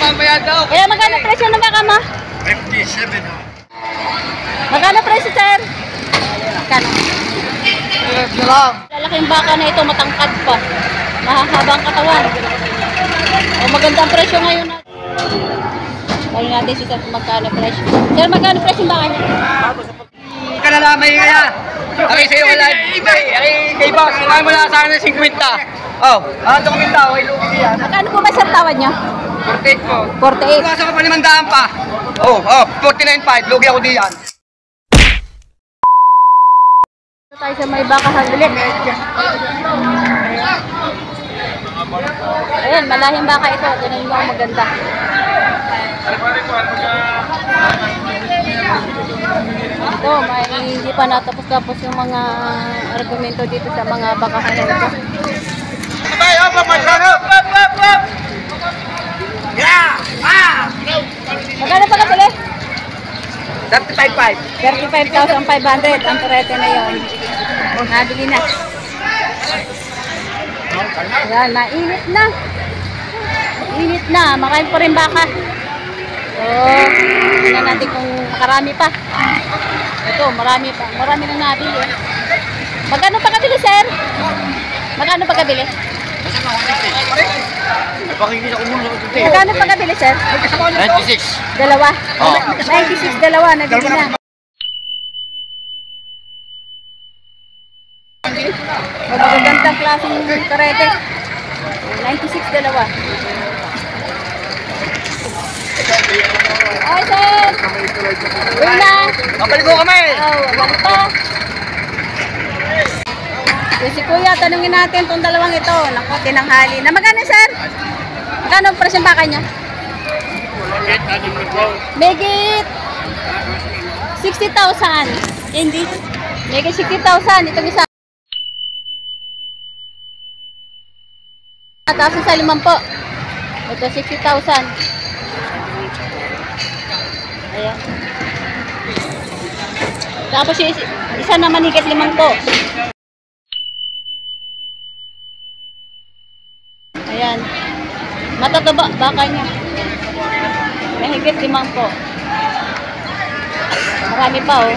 mamaya daw. Kaya magkano presyo ng baka mo? 57. Magkano presyo, sir? Magkano? Lalaking baka na ito, matangkad pa. Mahahabang katawan. O, magandang presyo ngayon natin. Kaya natin si sir magkano presyo. Sir, magkano presyo yung baka niya? Hindi ka nalamay kaya. Aki sa'yo wala. Kay boss, kaya mo na sana 50. Oh, ito kong tao, ay lugi yan. Magkano po ba sir tawad niya? 48 ko. 48. Iwasa ko pa 500 pa. Oh, 49.5. Lugi ako diyan. Ito tayo sa may bakahan ulit. Ayan, malahing baka ito. Tignan niyo ang maganda. Ito, may hindi pa natapos-tapos yung mga argumento dito sa mga bakahan na ito. Magkano pala sila? 35.5. 35,500 ang turete na yun. Nabili na. Ayan, mainit na. Mainit na. Makain pa rin baka. So, tingnan natin kung makarami pa. Ito, marami pa. Marami nang nabili. Magkano pa kabili, sir? Magkano pa kabili? Magkano pa kabili, sir? 96. Dalawa? Oo. 96, dalawa. Nabili na. Magagandang klaseng karete. 96, dalawa. Ay, sir! Uy na! Mapaligo kami! Oh, balik pa. Si kuya, tanungin natin itong dalawang ito. Naku, tinanghali. Na magkano, sir? Magkano ang presyo ng baka niya? Megit 60,000. Hindi. Megit 60,000. Itong isa. Tapos sa 5 po. Ito 60,000. Ayan. Tapos isa naman higit 5 po. Ayan. Matataba baka niya. May higit 5 po. Marami pa oh.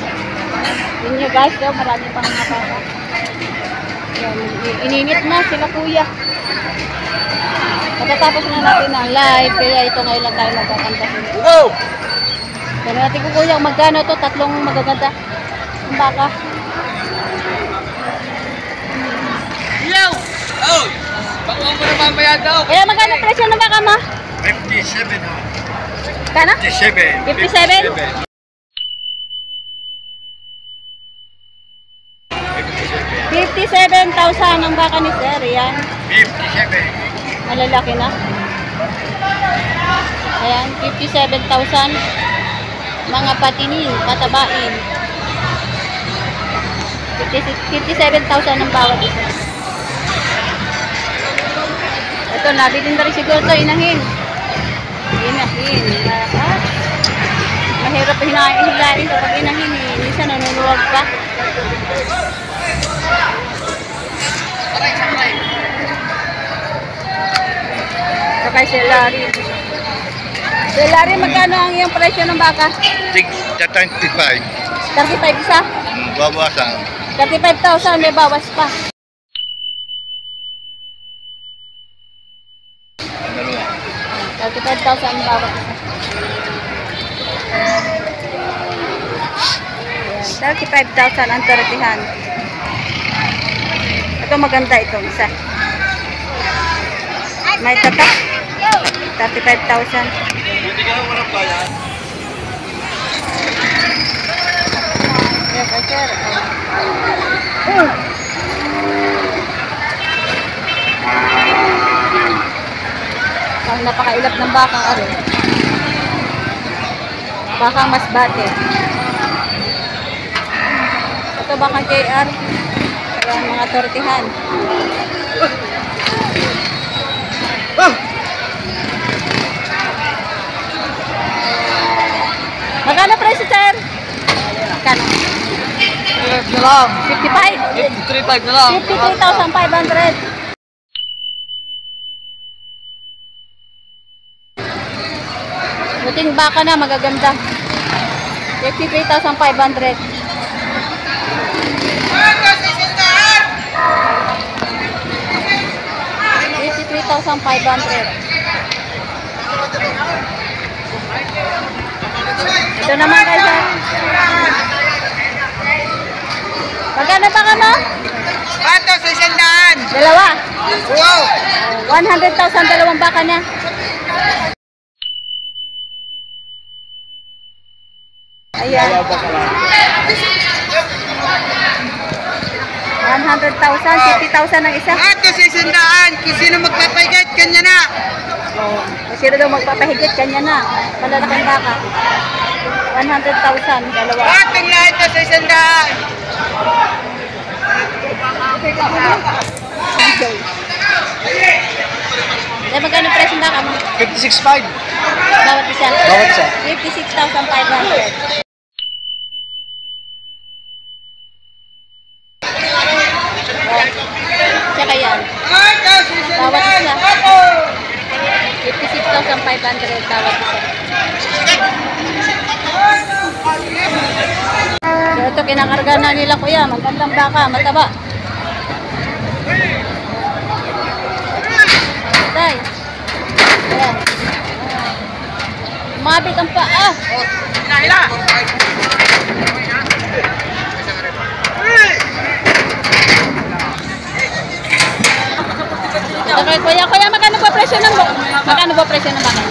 Yun nyo guys, oh, marami pang mga baka. Ayan. Ininit na sila kuya. Matatapos na natin ang live, kaya ito ngayon lang tayo magkakanta. Go! Kaya natin ko kuya, magkano to? Tatlong magaganda. Ang baka. Yo! Oh! Baka mo na mamaya daw. Kaya magkano presyo ng baka mo? 57. Kano? 57. 57? 57,000 ang baka ni sir. Yan. 57. Malalaki na. Ayan, 57,000. Mga patinin, patabain. 57,000 ang bawat isa. Ito, nabili na rin siguro ito, inahin. Inahin. Mahirap hinahin kapag inahin eh. Minsan nanunuwag pa. Sakay si Larry. Si Larry, magkano ang iyong presyo ng baka? 35. 35 isa? Babawasan. 35,000, may bawas pa. Dalawa. 35,000 ang bawat isa. Ayan, 35,000 ang tortihan. Ito maganda itong isa. May tatak. 35,000. Hindi ka walang bayan. Yes, sir. Ang napakailap ng bakang ari. Bakang masbate. Ito bakang KR. Ayan, mga tortihan. Magkano presyo, sir? Magkano? 55 na lang. 55? 53.5 na lang. 53,500. Malaking baka na, magaganda. 53,500. 53,500. Ito naman guys. Magkano pa ka mo? Pato sa isang daan. Dalawa. Wow. 100,000 dalawang baka niya. Ayan. 100,000, 50,000 ang isa. Pato sa isang daan. Kung sino magpapagad, kanya na. Sino daw magpapahigit, kanya na. Malalaking baka. 100,000, dalawa. Patong lahat to sa isang daan. Dahil magkano presyo ng baka mo? 56.5. Bawat isa? Bawat isa. 56,500. Tsaka yan. Bawat isa. 56,500 bawat isa. So ito kinakarga na nila kuya. Magandang baka, mataba. Tay. Ayan. Mabit ang paa. Hila. Ito kay kuya. Kuya, magkano ba presyo ng baka? Magkano ba presyo ng baka?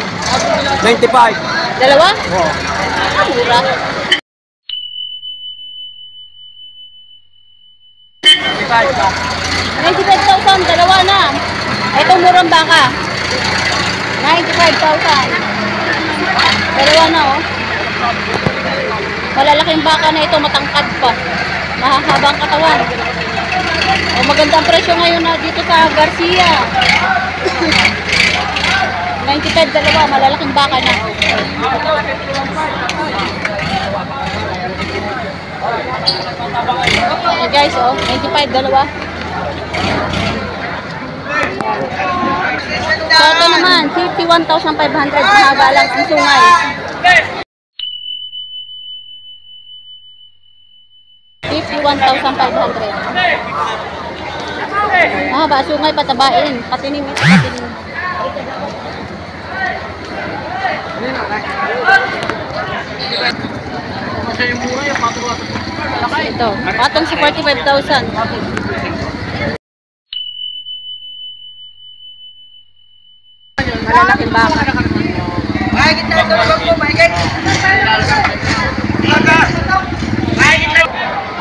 95. Dalawa? Oo. Mura. 95,000, dalawa na. Ito murang baka. 95,000. Dalawa na oh. Malalaking baka na ito, matangkad pa. Mahahabang katawan. O magandang presyo ngayon na dito sa Garcia. 95 dalawa, malalaking baka na. Okay guys, oh, 95 dalawa. So ito naman, 51,500 mahaba lang ang sungay. 51,500. Mahaba sungay, patabain, patinim ito, patinim. Ito, patong sa 45,000. Malalaking baka. Mahigit na ito lang po, mahigit.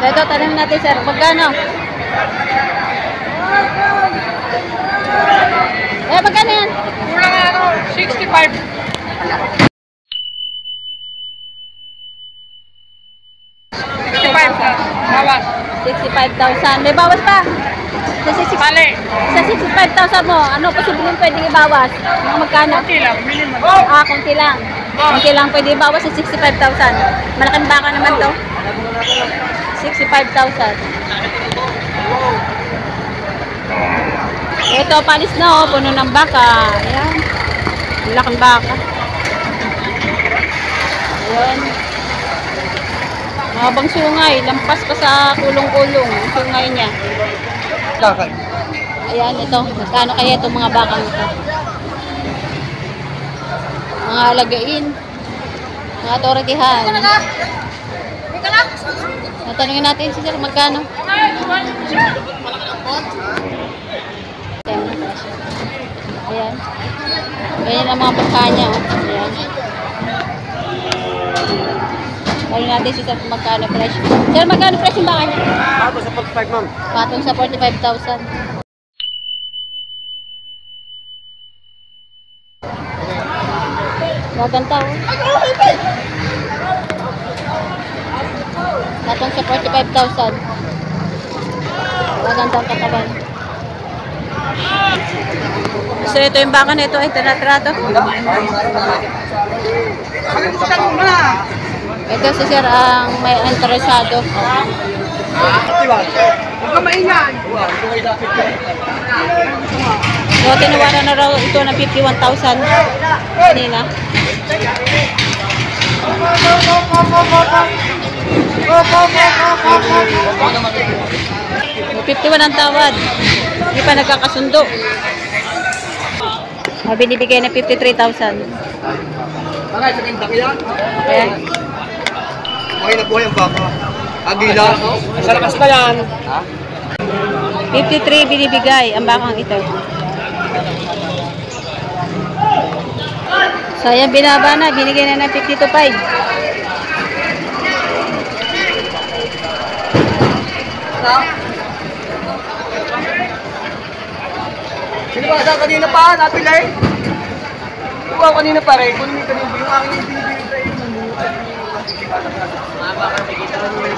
Ito, tanong natin sir, magkano? Magkano yan? Kulang ano, 65. 65,000. May bawas pa? Sa 65,000 mo, ano posibleng pwedeng ibawas? Mga magkano? Kunti lang, minimum. Kunti lang. Kunti lang pwede ibawas sa 65,000. Malaking baka naman to. 65,000. Ito, palis na oh, puno ng baka. Ayan. Malaking baka. Ayan. Mahabang sungay, lampas pa sa kulong-kulong, sungay niya. Ayan, ito. Magkano kaya itong mga bakang ito? Mga alagain. Mga autoritihan. Natanungin natin si sir, magkano? Ayan. Ganyan ang mga baka niya. Ayan. Tanungin natin si sir, magkano presyo. Sir, magkano presyo yung baka niya? Patong sa 45, ma'am. Patong sa 45,000. Maganda oh. Patong sa 45,000. Maganda ang katawan. So ito yung baka na ito ay tinatrato. Ito si sir ang may interesado. Huwag ka maingay. So, tinawaran na raw ito ng 51,000 kanina. 51 ang tawad. Hindi pa nagkakasundo. Binibigay na 53,000. Bakit sa tindak yan? Ayan. Okay na buhay ang baka. Agila. Sa lakas na yan. Ha? 53 binibigay ang bakang ito. So, ayan, binaba na. Binigay na ng 52,500. Sino ba? Saan kanina pa? Napilay? Ikaw kanina pa rin. Kung kanina yung aking binibigay sa'yo.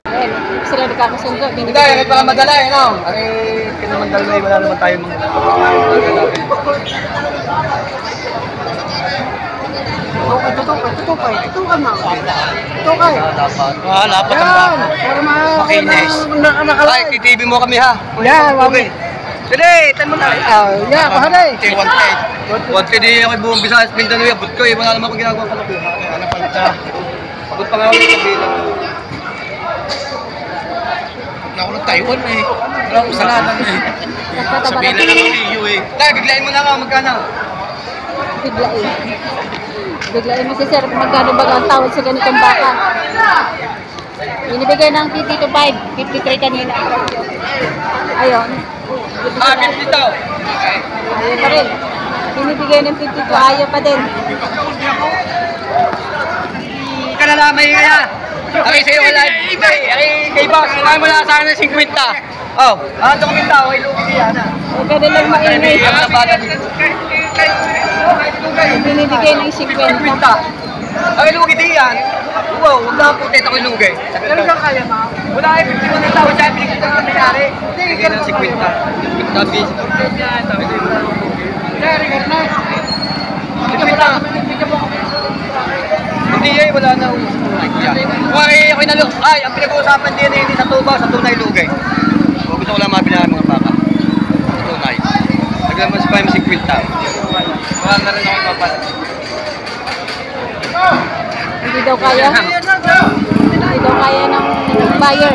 Ayan, sila nagkakasundo. Hindi, kahit baka madala eh, no? Ay, kinaman dalawa wala naman tayo mga tutupay. Tutukan na. Tutukay. Lapat ang baka. Makinis. Ay, titv mo kami ha. Yan, okay. Sige, tan mo na. Yeah, pahanay. 110. 110 din ako buong Visayas, Mindanao, abot ko eh. Wala naman akong ginagawa kalabuhan. Ano pa nito? Abot pa nga ako sa bilang. Ako ng Taiwan eh. Wala akong salanan eh. Sabihin na lang ang iyo eh. Dahil, biglain mo na nga magkano. Biglain. Biglain mo si sir kung magkano ba ang tawad sa ganitong baka. Binibigay ng 52,500. 53 kanina. Ayun. Dito. Ayun pa rin. Binibigay ng 52. Ayaw pa din. Ka na lamay kaya. Okay, sa'yo wala. Kay boss, kaya mo na sa akin ng 50. Oh, ito kami tao, ay lugi yan. Huwag ka nilang maingay. Binibigay ng 50. Ay lugi din yan. Wow, huwag na putit ako lugi. Pero kang kaya ma? Wala ay 51 ng tao, sabi ko na nangyari. Hindi ng 50. 50 bis. Hindi eh, wala na. Kung ako'y nalok, ay, ang pinag-uusapan din hindi sa tuba, sa tunay lugay. So, gusto ko lang mabila ng mga baka. Sa tunay. Naglaman sa 50. Baka na rin ako ipapan. Hindi daw kaya. Hindi daw kaya ng buyer.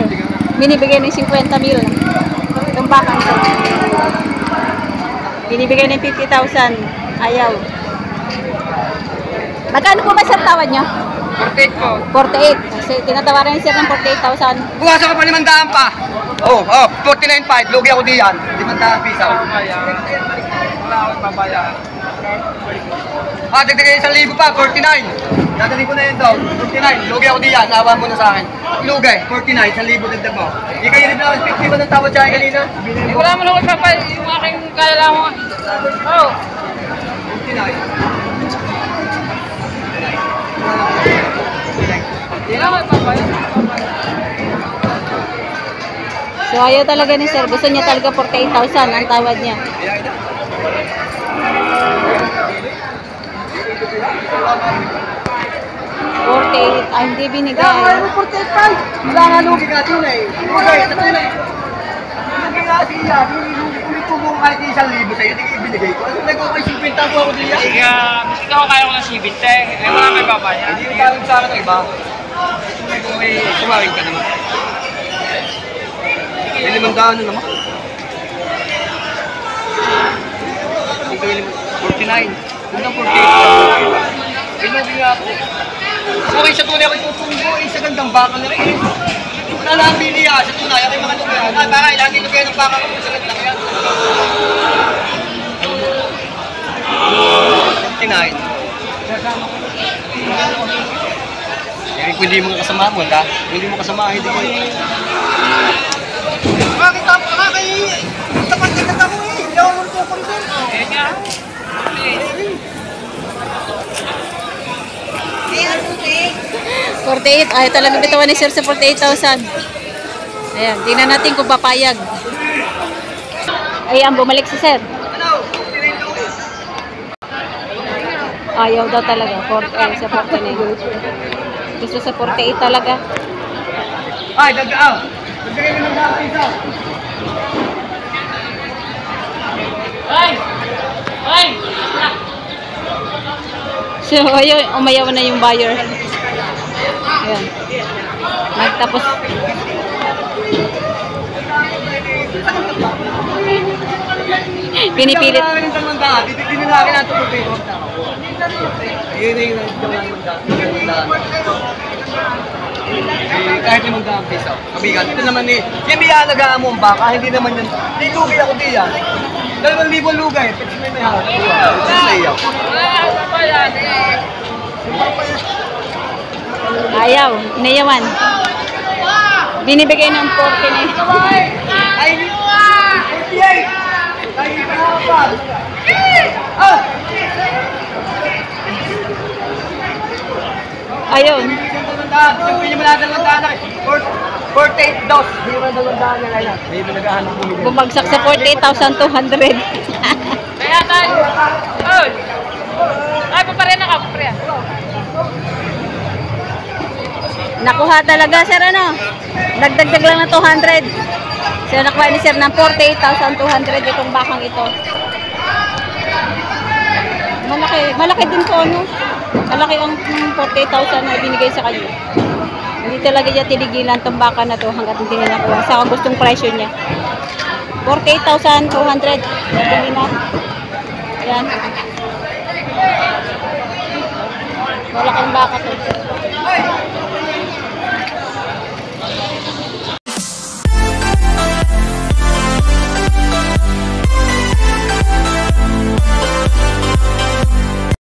Binibigay ng 50,000. Itong bakang ito. Binibigay ng 50,000. Ayaw. Magkano po ba sir tawad nyo? 48 po. 48. Kasi tinatawaran niya sir ng 48,000. Bukasan ko pa 500 pa. Oh, 49.5. Lugi ako diyan. 500 piso. Wala akong babayaran. Dagdagan 1,000 pa, 49. Dadali ko na yun daw, 49. Lugi ako diyan, awan mo na sa akin. Lugi, 49, 1,000 dagdag mo. Di kayo rin na 50 ba ng tawad siya kanina? Wala mo lang ipapay, yung aking kalalaman. Oh. 49. Wala mo ipapay. So ayaw talaga ni sir. Gusto niya talaga 48,000 ang tawad niya. 48, hindi binigay. Kaya 48.5. Wala nga lugi ka, tunay. Lugi, sa tunay. Lugi nga siya, ulit ko kung kahit 1,000 sa'yo, hindi ibinigay ko. Ano nag-okay 50 po ako diyan? Ikaw kaya ko ng sibinte. Eh, wala may papaya. Hindi mo tawag sa akin ng iba. Kung may kumawin ka naman. May 500 na naman. 49. Kung nang 48. Inuwi nga ako. Okay, sa tunay ako itutunggo. Sa gandang baka na rin. Wala lang bili sa tunay. Ako yung mga lugayan. Baka ilangan yung lugayan ng baka ko. Sa gandang yan. 49. Kung hindi mo kasama mo, ha? Kung hindi mo kasama, hindi mo Bakit ako? Tapat kita ako eh. Hindi ako magtukoy doon. Eh nga. 48, ayaw talaga bitawan ni sir sa 48,000. Ayan, tingnan natin kung papayag. Ayan, bumalik si sir. Ayaw daw talaga, sa 49. Gusto sa 48 talaga. Ay, dagdaaw. Dagdagay mo ng daan isa. Ay! So, ayun, umayaw na yung buyer. Ayan. Nagtapos. Pinipilit. Hindi na natin ito kung yun yung kahit 500 piso. Kabigan, ito naman eh. Yung biyalagaan mo ang baka, hindi naman yun. Hindi lugi ako diyan. 2,000 lugay. Pits may hawak. Sayaw. Ayaw, inayawan. Binibigay ng 40 na yun. Ay, 48! Ay, pa! Ah! Ayun. Yung pinimaladan ng daan, 48 dos. Hindi mo ng daan na kaya. Hindi mo naghahanap bumili. Bumagsak sa 48,200. Kaya tayo. Oh. Ay, paparin na ka, paparin. Nakuha talaga, sir, ano? Nagdagdag lang ng 200. So, nakuha ni sir ng 48,200 itong bakang ito. Malaki din to, ano? Malaki ang 48,000 na binigay sa kanya. Hindi talaga niya tinigilan itong baka na to hanggat hindi niya nakuha sa gustong presyo niya. 48,200. Nabili na. Yan. Malaking baka to.